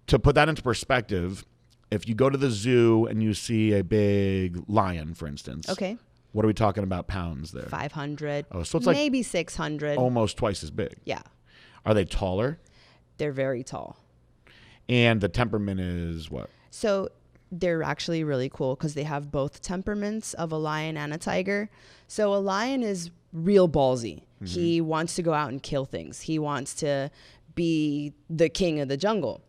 To put that into perspective, if you go to the zoo and you see a big lion, for instance. Okay. What are we talking about pounds there? 500. Oh, so it's like maybe 600. Almost twice as big. Yeah. Are they taller? They're very tall. And the temperament is what? So they're actually really cool because they have both temperaments of a lion and a tiger. So a lion is real ballsy. He wants to go out and kill things. He wants to be the king of the jungle.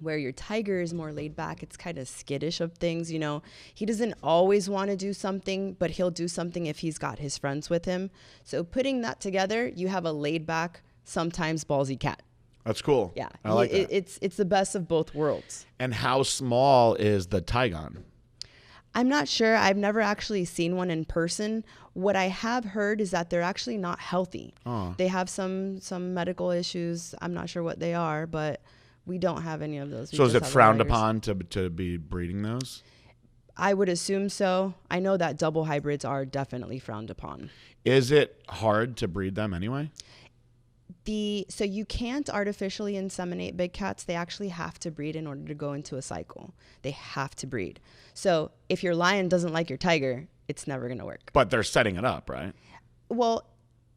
Where your tiger is more laid back, it's kind of skittish of things, He doesn't always want to do something, but he'll do something if he's got his friends with him. So putting that together, you have a laid back, sometimes ballsy cat. That's cool. Yeah. I like that. It's the best of both worlds. And how small is the Tigon? I'm not sure. I've never actually seen one in person. What I have heard is that they're actually not healthy. Oh. They have some medical issues. I'm not sure what they are, but we don't have any of those. So is it frowned upon to be breeding those? I would assume so. I know that double hybrids are definitely frowned upon. Is it hard to breed them anyway? So you can't artificially inseminate big cats. They actually have to breed in order to go into a cycle. They have to breed. So if your lion doesn't like your tiger, it's never going to work. But they're setting it up, right? Well,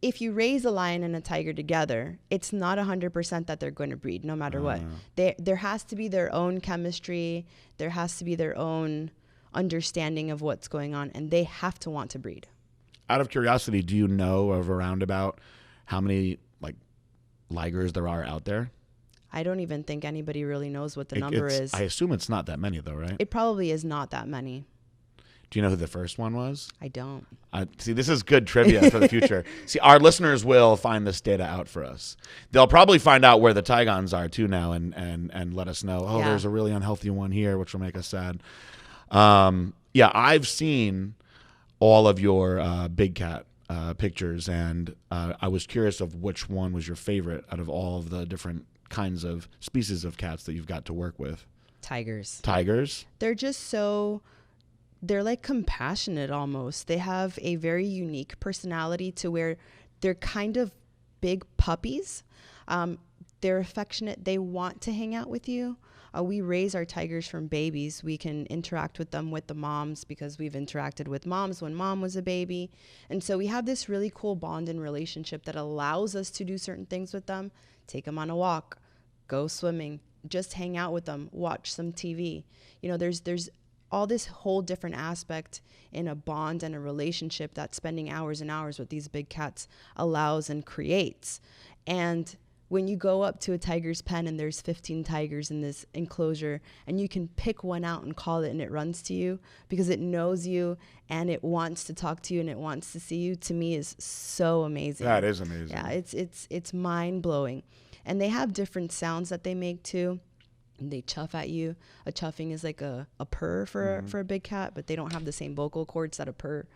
if you raise a lion and a tiger together, it's not 100% that they're going to breed no matter what. There has to be their own chemistry. There has to be their own understanding of what's going on, and they have to want to breed. Out of curiosity, do you know of around about how many ligers there are out there? I don't even think anybody really knows what the number is. I assume it's not that many though, right? It probably is not that many. Do you know who the first one was? I don't. See, this is good trivia for the future. See, our listeners will find this data out for us. They'll probably find out where the Tigons are too now and let us know, Yeah. There's a really unhealthy one here, which will make us sad. Yeah, I've seen all of your big cat pictures, and I was curious of which one was your favorite out of all of the different kinds of species of cats that you've got to work with. Tigers. Tigers? They're like compassionate almost. They have a very unique personality to where they're kind of big puppies. They're affectionate. They want to hang out with you. We raise our tigers from babies. We can interact with them with the moms because we've interacted with moms when mom was a baby. And so we have this really cool bond and relationship that allows us to do certain things with them. Take them on a walk, go swimming, just hang out with them, watch some TV. There's all this whole different aspect in a bond and a relationship that spending hours and hours with these big cats allows and creates. And when you go up to a tiger's pen and there's 15 tigers in this enclosure and you can pick one out and call it and it runs to you because it knows you and it wants to talk to you and it wants to see you, to me is so amazing. That is amazing. Yeah, it's mind-blowing. And they have different sounds that they make too. And they chuff at you. A chuffing is like a purr for a big cat, but they don't have the same vocal cords that a purr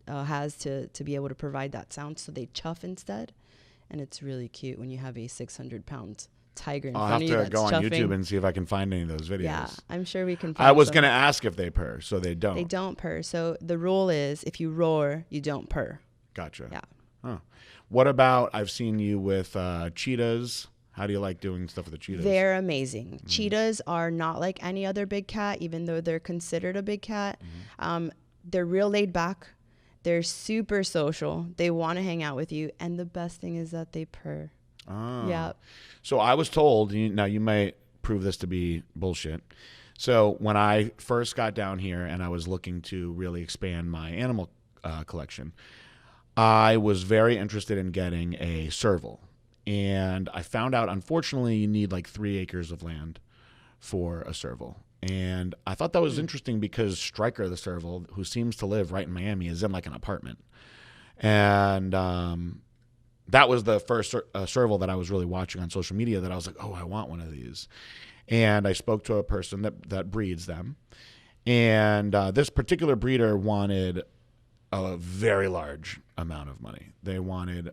has to be able to provide that sound. So they chuff instead. And it's really cute when you have a 600-pound tiger in front of you that's chuffing. I'll have to go on YouTube and see if I can find any of those videos. Yeah, I'm sure we can find I was some. going to ask if they purr, so they don't. They don't purr. So the rule is if you roar, you don't purr. Gotcha. Yeah. Oh. What about, I've seen you with cheetahs. How do you like doing stuff with the cheetahs? They're amazing. Cheetahs are not like any other big cat, even though they're considered a big cat. They're real laid back. They're super social. They want to hang out with you. And the best thing is that they purr. Oh. Yeah. So I was told, now you may prove this to be bullshit. So when I first got down here and I was looking to really expand my animal collection. I was very interested in getting a serval, and I found out, unfortunately, you need like 3 acres of land for a serval. And I thought that was interesting because Stryker, the serval, who seems to live right in Miami, is in like an apartment. And that was the first serval that I was really watching on social media that I was like, oh, I want one of these. And I spoke to a person that breeds them. And this particular breeder wanted a very large amount of money. They wanted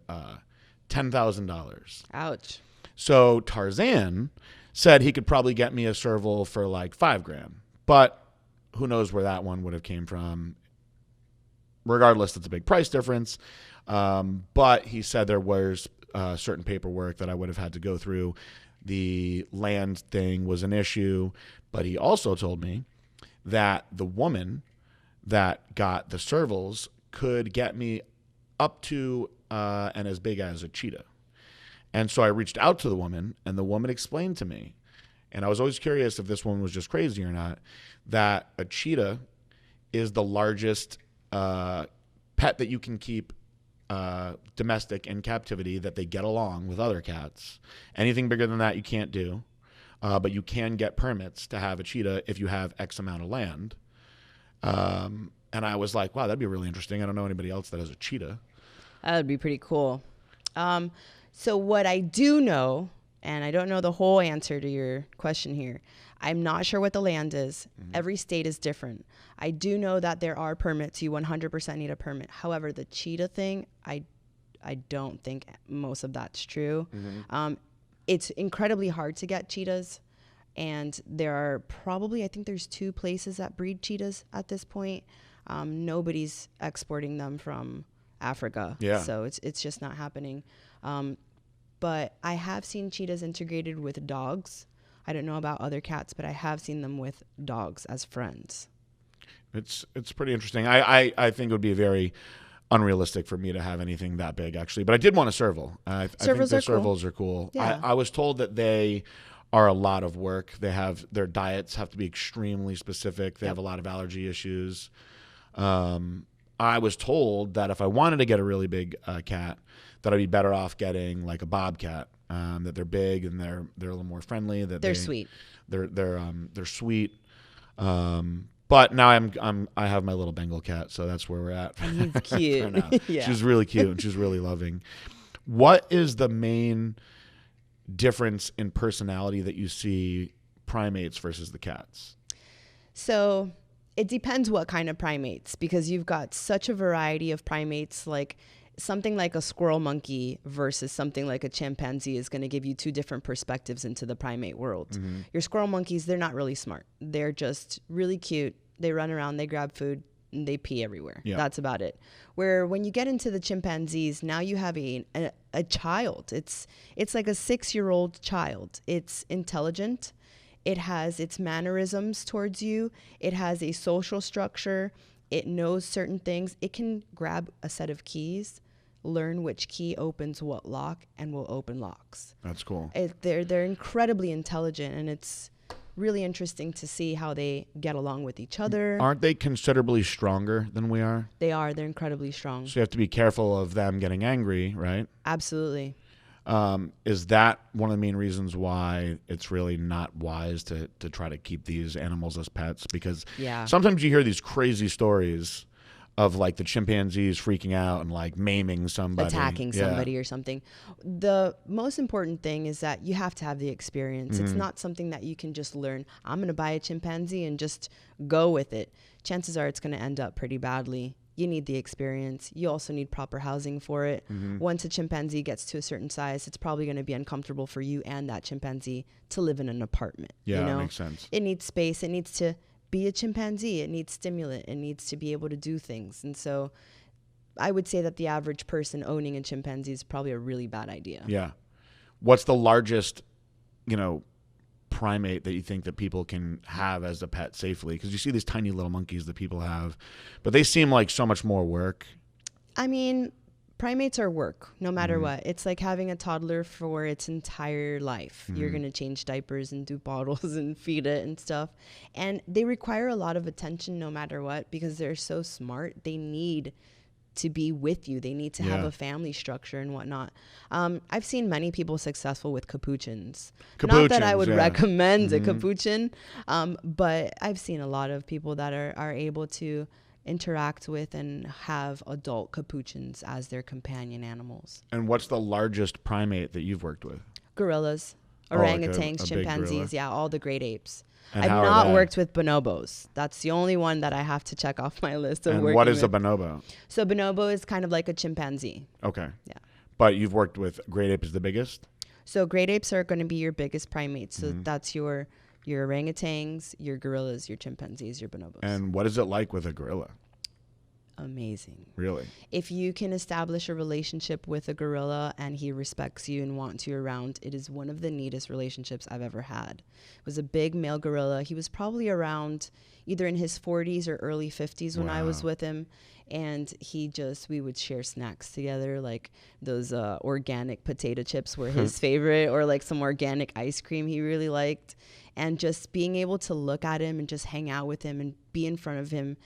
$10,000. Ouch. So Tarzan said he could probably get me a serval for like $5,000, but who knows where that one would have came from. Regardless, it's a big price difference. But he said there was certain paperwork that I would have had to go through. The land thing was an issue, but he also told me that the woman that got the servals could get me up to and as big as a cheetah. And so I reached out to the woman, and the woman explained to me, and I was always curious if this woman was just crazy or not, that a cheetah is the largest pet that you can keep domestic in captivity, that they get along with other cats. Anything bigger than that you can't do, but you can get permits to have a cheetah if you have X amount of land. And I was like, wow, that'd be really interesting. I don't know anybody else that has a cheetah. That would be pretty cool. So what I do know, and I don't know the whole answer to your question here, I'm not sure what the land is. Mm-hmm. Every state is different. I do know that there are permits. You 100% need a permit. However, the cheetah thing, I don't think most of that's true. Mm-hmm. It's incredibly hard to get cheetahs. And there are probably, I think there's 2 places that breed cheetahs at this point. Nobody's exporting them from Africa. Yeah. So it's just not happening. But I have seen cheetahs integrated with dogs. I don't know about other cats, but I have seen them with dogs as friends. It's pretty interesting. I think it would be very unrealistic for me to have anything that big, actually. But I did want a serval. I think the servals are cool. Yeah. I was told that they are a lot of work. Their diets have to be extremely specific. They have a lot of allergy issues. I was told that if I wanted to get a really big cat, that I'd be better off getting like a bobcat. That they're big and they're a little more friendly. That they're sweet. They're sweet. But now I have my little Bengal cat, so that's where we're at. He's cute. Yeah. She's really cute and she's really loving. What is the main difference in personality that you see primates versus the cats? So it depends what kind of primates, because you've got such a variety of primates. Like something like a squirrel monkey versus something like a chimpanzee is going to give you 2 different perspectives into the primate world. Mm-hmm. Your squirrel monkeys, they're not really smart. They're just really cute. They run around, they grab food, and they pee everywhere. Yeah. That's about it. Where when you get into the chimpanzees, now you have a child. It's like a 6-year-old child. It's intelligent. It has its mannerisms towards you. It has a social structure. It knows certain things. It can grab a set of keys, learn which key opens what lock, and will open locks. That's cool. They're incredibly intelligent, and it's really interesting to see how they get along with each other. Aren't they considerably stronger than we are? They are. They're incredibly strong. So you have to be careful of them getting angry, right? Absolutely. Is that one of the main reasons why it's really not wise to try to keep these animals as pets? Because sometimes you hear these crazy stories of like the chimpanzees freaking out and like maiming somebody. Attacking somebody or something. The most important thing is that you have to have the experience. Mm-hmm. It's not something that you can just learn. I'm going to buy a chimpanzee and just go with it. Chances are it's going to end up pretty badly. You need the experience. You also need proper housing for it. Mm-hmm. Once a chimpanzee gets to a certain size, it's probably going to be uncomfortable for you and that chimpanzee to live in an apartment. Yeah, you know? That makes sense. It needs space. It needs to be a chimpanzee. It needs stimulant. It needs to be able to do things. And so I would say that the average person owning a chimpanzee is probably a really bad idea. Yeah. What's the largest, primate that you think that people can have as a pet safely? Because you see these tiny little monkeys that people have, but they seem like so much more work. I mean, Primates are work, no matter what. It's like having a toddler for its entire life. You're going to change diapers and do bottles and feed it and stuff. And they require a lot of attention no matter what, because they're so smart. They need to be with you. They need to have a family structure and whatnot. I've seen many people successful with capuchins. Not that I would recommend a capuchin, but I've seen a lot of people that are able to interact with and have adult capuchins as their companion animals. And what's the largest primate that you've worked with? Gorillas, orangutans, like a chimpanzees, all the great apes. And I've not worked with bonobos. That's the only one that I have to check off my list of working with. And what is a bonobo? So bonobo is kind of like a chimpanzee. Okay. Yeah. But you've worked with great ape is the biggest? So great apes are going to be your biggest primates. So that's your orangutans, your gorillas, your chimpanzees, your bonobos. And what is it like with a gorilla? Amazing. Really? If you can establish a relationship with a gorilla and he respects you and wants you around, it is one of the neatest relationships I've ever had. It was a big male gorilla. He was probably around either in his 40s or early 50s when I was with him. And we would share snacks together, like those organic potato chips were his favorite, or like some organic ice cream he really liked. And just being able to look at him and just hang out with him and be in front of him,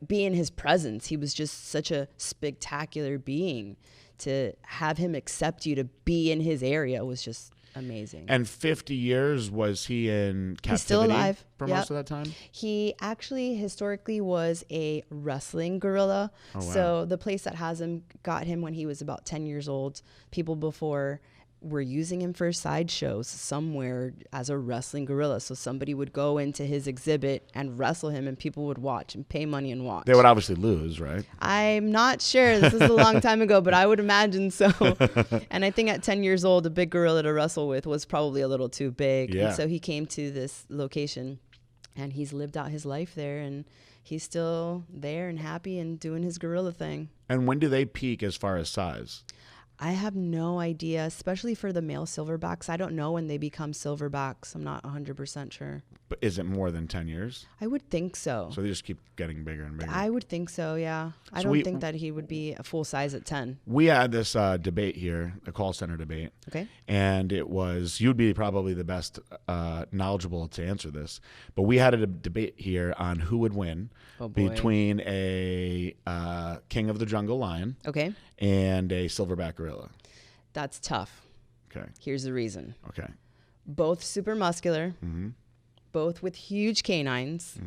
be in his presence. He was just such a spectacular being. To have him accept you to be in his area was just amazing. And 50 years, was he in captivity? He's still alive for most of that time? He actually historically was a wrestling gorilla. Oh, wow. So the place that has him got him when he was about 10 years old. People before were using him for sideshows somewhere as a wrestling gorilla. So somebody would go into his exhibit and wrestle him, and people would watch and pay money and watch. They would obviously lose, right? I'm not sure. This is a long time ago, but I would imagine so. And I think at 10 years old, a big gorilla to wrestle with was probably a little too big. Yeah. And so he came to this location, and he's lived out his life there, and he's still there and happy and doing his gorilla thing. And when do they peak as far as size? I have no idea, especially for the male silverbacks. I don't know when they become silverbacks. I'm not 100% sure. But is it more than 10 years? I would think so. So they just keep getting bigger and bigger. I would think so, yeah. I don't think that he would be a full size at 10. We had this debate here, a call center debate. Okay. And it was, you'd be probably the best knowledgeable to answer this, but we had a debate here on who would win between a king of the jungle lion and a silverback gorilla. That's tough. Okay. Here's the reason. Okay. Both super muscular, both with huge canines,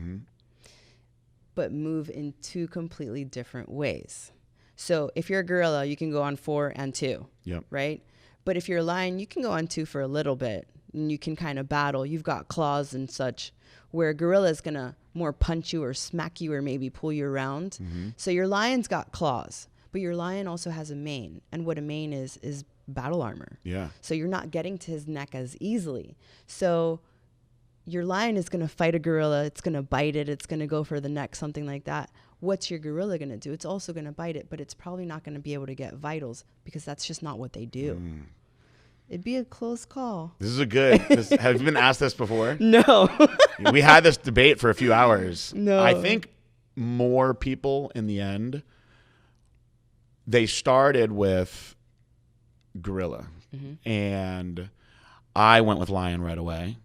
but move in two completely different ways. So if you're a gorilla, you can go on 4 and 2, right? But if you're a lion, you can go on 2 for a little bit, and you can kind of battle. You've got claws and such, where a gorilla is going to more punch you or smack you or maybe pull you around. So your lion's got claws, but your lion also has a mane. And what a mane is battle armor. Yeah. So you're not getting to his neck as easily. So your lion is going to fight a gorilla. It's going to bite it. It's going to go for the neck, something like that. What's your gorilla going to do? It's also going to bite it, but it's probably not going to be able to get vitals because that's just not what they do. It'd be a close call. This is a good. Have you been asked this before? No. We had this debate for a few hours. No. I think more people in the end, they started with gorilla. And I went with lion right away.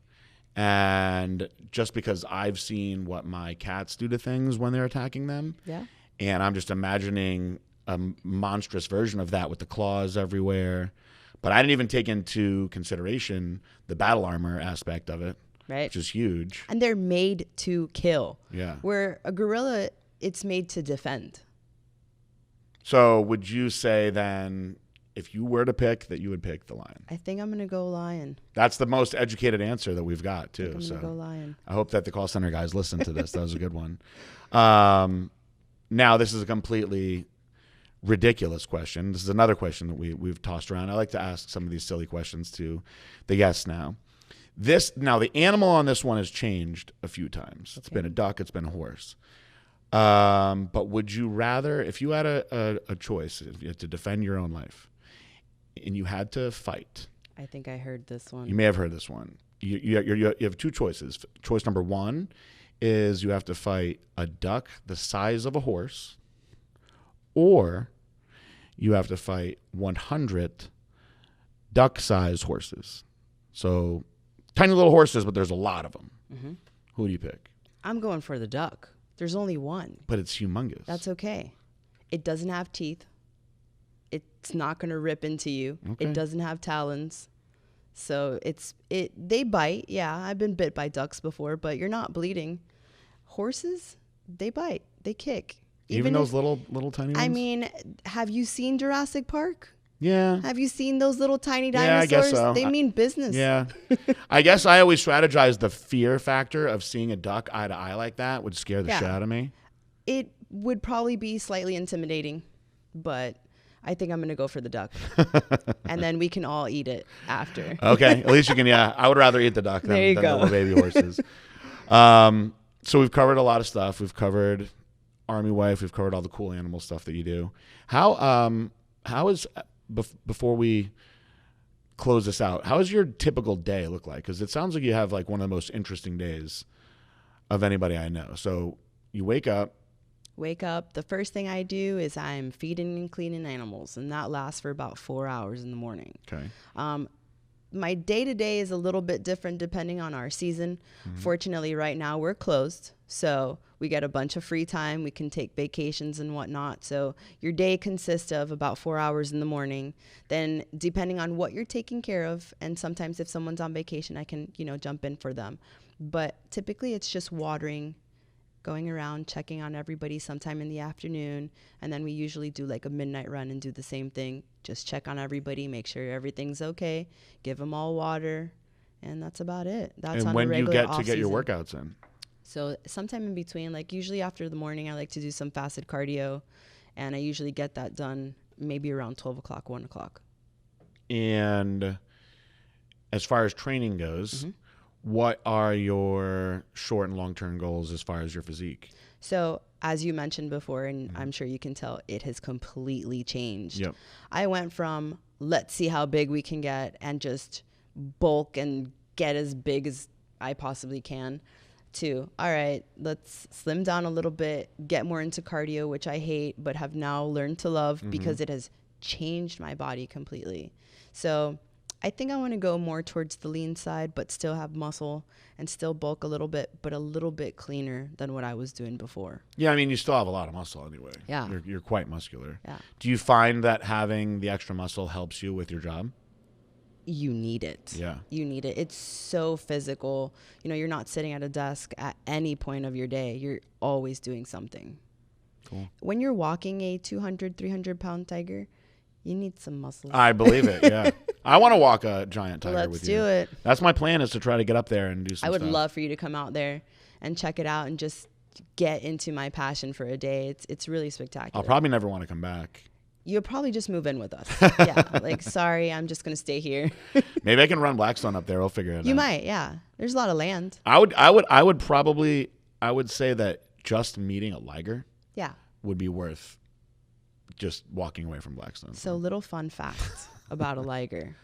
And just because I've seen what my cats do to things when they're attacking them. Yeah. And I'm just imagining a monstrous version of that with the claws everywhere. But I didn't even take into consideration the battle armor aspect of it, Right. which is huge. And they're made to kill. Yeah. Where a gorilla, it's made to defend. So would you say then, if you were to pick, that you would pick the lion? I think I'm going to go lion. That's the most educated answer that we've got, too. I'm going to go lion. I hope that the call center guys listen to this. That was a good one. Now, this is a completely ridiculous question. This is another question that we've tossed around. I like to ask some of these silly questions to the guests now. The animal on this one has changed a few times. It's been a duck. It's been a horse. But would you rather, if you had a choice, if you had to defend your own life and you had to fight? I think I heard this one. You may have heard this one. You have two choices. Choice number one is you have to fight a duck the size of a horse, or you have to fight 100 duck-sized horses. So tiny little horses, but there's a lot of them. Mm-hmm. Who do you pick? I'm going for the duck. There's only one. But it's humongous. That's okay. It doesn't have teeth. It's not going to rip into you. Okay. It doesn't have talons. So they bite. Yeah, I've been bit by ducks before, but you're not bleeding. Horses, they bite. They kick. Even those little tiny ones? I mean, have you seen Jurassic Park? Yeah. Have you seen those little tiny dinosaurs? Yeah, I guess so. They mean business. Yeah. I guess I always strategize the fear factor of seeing a duck eye to eye like that would scare the shit out of me. It would probably be slightly intimidating, but I think I'm going to go for the duck. And then we can all eat it after. Okay. At least you can, yeah. I would rather eat the duck than the little baby horses. So we've covered a lot of stuff. We've covered Army Wife. We've covered all the cool animal stuff that you do. How is, before we close this out, how does your typical day look like? Because it sounds like you have like one of the most interesting days of anybody I know. So you wake up. The first thing I do is I'm feeding and cleaning animals, and that lasts for about 4 hours in the morning. Okay. My day-to-day is a little bit different depending on our season. Mm-hmm. Fortunately, right now we're closed, so we get a bunch of free time. We can take vacations and whatnot. So your day consists of about 4 hours in the morning. Then depending on what you're taking care of, and sometimes if someone's on vacation, I can, jump in for them. But typically it's just watering, going around, checking on everybody sometime in the afternoon. And then we usually do like a midnight run and do the same thing. Just check on everybody, make sure everything's okay, give them all water, and that's about it. That's and on when a do you regular get to get your workouts in? So sometime in between, like usually after the morning, I like to do some fasted cardio, and I usually get that done maybe around 12 o'clock, 1 o'clock. And as far as training goes, mm-hmm. what are your short and long-term goals as far as your physique? So as you mentioned before, and mm-hmm. I'm sure you can tell, it has completely changed. Yep. I went from let's see how big we can get and just bulk and get as big as I possibly can to, all right, let's slim down a little bit, get more into cardio, which I hate, but have now learned to love mm-hmm. because it has changed my body completely. So I think I want to go more towards the lean side, but still have muscle and still bulk a little bit, but a little bit cleaner than what I was doing before. Yeah, I mean, you still have a lot of muscle anyway. Yeah. You're quite muscular. Yeah. Do you find that having the extra muscle helps you with your job? You need it. Yeah. You need it. It's so physical. You're not sitting at a desk at any point of your day. You're always doing something. Cool. When you're walking a 200, 300-pound tiger, you need some muscle. I believe it, yeah. I want to walk a giant tiger with you. Let's do it. That's my plan, is to try to get up there and do some I would stuff. love for you to come out there and check it out and just get into my passion for a day. It's really spectacular. I'll probably never want to come back. You'll probably just move in with us. Yeah, like, sorry, I'm just going to stay here. Maybe I can run Blackstone up there. We'll figure it out. You might, yeah. There's a lot of land. I would say that just meeting a liger would be worth just walking away from Blackstone. So little fun fact about a liger.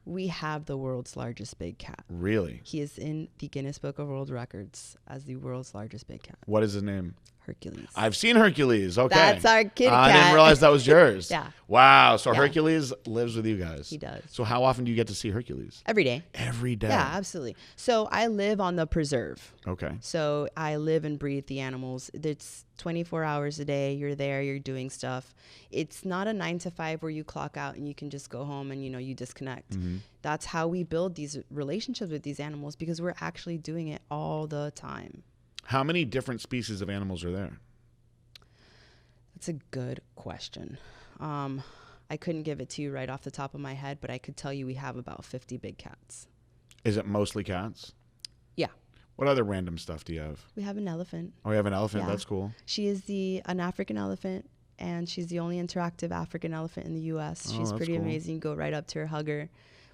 We have the world's largest big cat. Really? He is in the Guinness Book of World Records as the world's largest big cat. What is his name? Hercules. I've seen Hercules. Okay. That's our kitty cat. I didn't realize that was yours. Yeah. Wow. So Hercules lives with you guys. He does. So how often do you get to see Hercules? Every day. Every day. Yeah, absolutely. So I live on the preserve. Okay. So I live and breathe the animals. It's 24 hours a day. You're there. You're doing stuff. It's not a 9 to 5 where you clock out and you can just go home and, you disconnect. Mm-hmm. That's how we build these relationships with these animals, because we're actually doing it all the time. How many different species of animals are there? That's a good question. I couldn't give it to you right off the top of my head, but I could tell you we have about 50 big cats. Is it mostly cats? Yeah. What other random stuff do you have? We have an elephant. Oh, you have an elephant? Yeah. That's cool. She is an African elephant, and she's the only interactive African elephant in the U.S. She's pretty cool. Amazing. You go right up to her, hug her.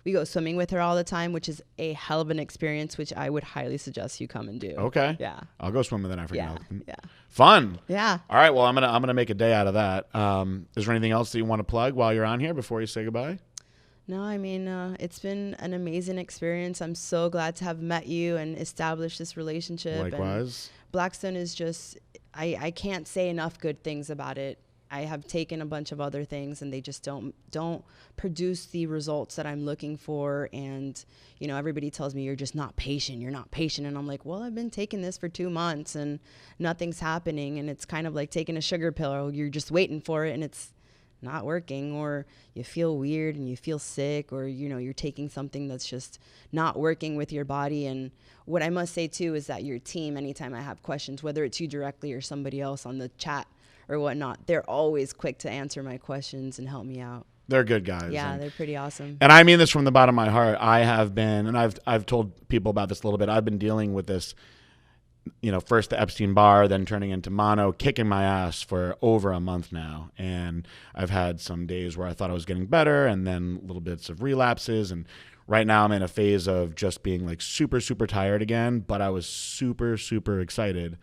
We go swimming with her all the time, which is a hell of an experience, which I would highly suggest you come and do. Okay. Yeah. I'll go swim with an African elephant. Yeah. Fun. Yeah. All right. Well, I'm gonna make a day out of that. Is there anything else that you want to plug while you're on here before you say goodbye? No, I mean, it's been an amazing experience. I'm so glad to have met you and established this relationship. Likewise. And Blackstone is just, I can't say enough good things about it. I have taken a bunch of other things and they just don't produce the results that I'm looking for. And, you know, everybody tells me you're just not patient. You're not patient. And I'm like, well, I've been taking this for 2 months and nothing's happening. And it's kind of like taking a sugar pill, or you're just waiting for it and it's not working, or you feel weird and you feel sick, or, you know, you're taking something that's just not working with your body. And what I must say too is that your team, anytime I have questions, whether it's you directly or somebody else on the chat or whatnot, they're always quick to answer my questions and help me out. They're good guys. Yeah, they're pretty awesome. And I mean this from the bottom of my heart. I have been, and I've told people about this a little bit. I've been dealing with this, you know, first the Epstein-Barr, then turning into mono, kicking my ass for over a month now. And I've had some days where I thought I was getting better, and then little bits of relapses. And right now I'm in a phase of just being like super, super tired again. But I was super, super excited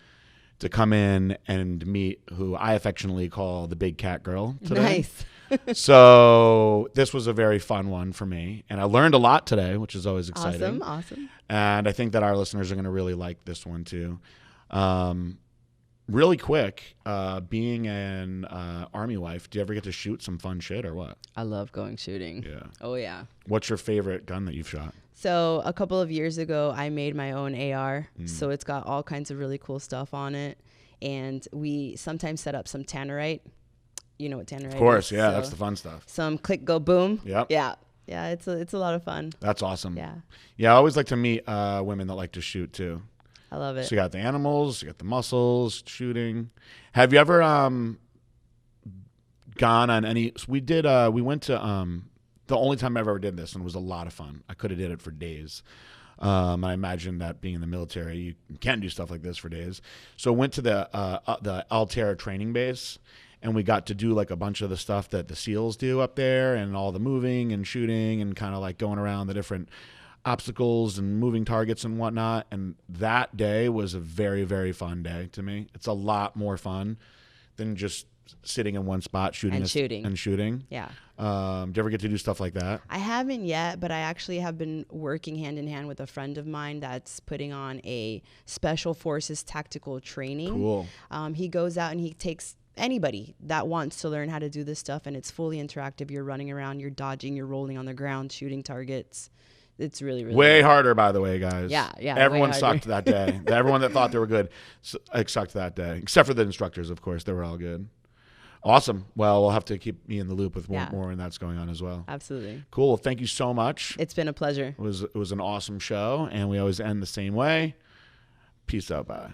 to come in and meet who I affectionately call the big cat girl today. Nice. So this was a very fun one for me. And I learned a lot today, which is always exciting. Awesome. And I think that our listeners are going to really like this one too. Really quick, being an Army wife, do you ever get to shoot some fun shit or what? I love going shooting. Yeah. Oh, yeah. What's your favorite gun that you've shot? So a couple of years ago, I made my own AR. So it's got all kinds of really cool stuff on it. And we sometimes set up some tannerite. You know what tannerite is? Of course, yeah, So that's the fun stuff. some click, go, boom. Yep. Yeah. Yeah, it's a lot of fun. That's awesome. Yeah. Yeah, I always like to meet women that like to shoot too. I love it. So you got the animals, you got the muscles, shooting. Have you ever gone on any? So we went to the only time I ever did this, and it was a lot of fun. I could have did it for days. I imagine that being in the military, you can do stuff like this for days. So went to the Altair training base, and we got to do like a bunch of the stuff that the SEALs do up there, and all the moving and shooting and kind of like going around the different obstacles and moving targets and whatnot. And that day was a very, very fun day to me. It's a lot more fun than just sitting in one spot shooting. Yeah. Do you ever get to do stuff like that? I haven't yet, but I actually have been working hand in hand with a friend of mine that's putting on a special forces tactical training. Cool. He goes out and he takes anybody that wants to learn how to do this stuff, and it's fully interactive. You're running around, you're dodging, you're rolling on the ground, shooting targets. It's really, really way good. harder, by the way, guys. Yeah. Everyone sucked that day. Everyone that thought they were good sucked that day, except for the instructors, of course. They were all good. Awesome. Well, we'll have to keep me in the loop with more when that's going on as well. Absolutely. Cool. Well, thank you so much. It's been a pleasure. It was an awesome show, and we always end the same way. Peace out. Bye.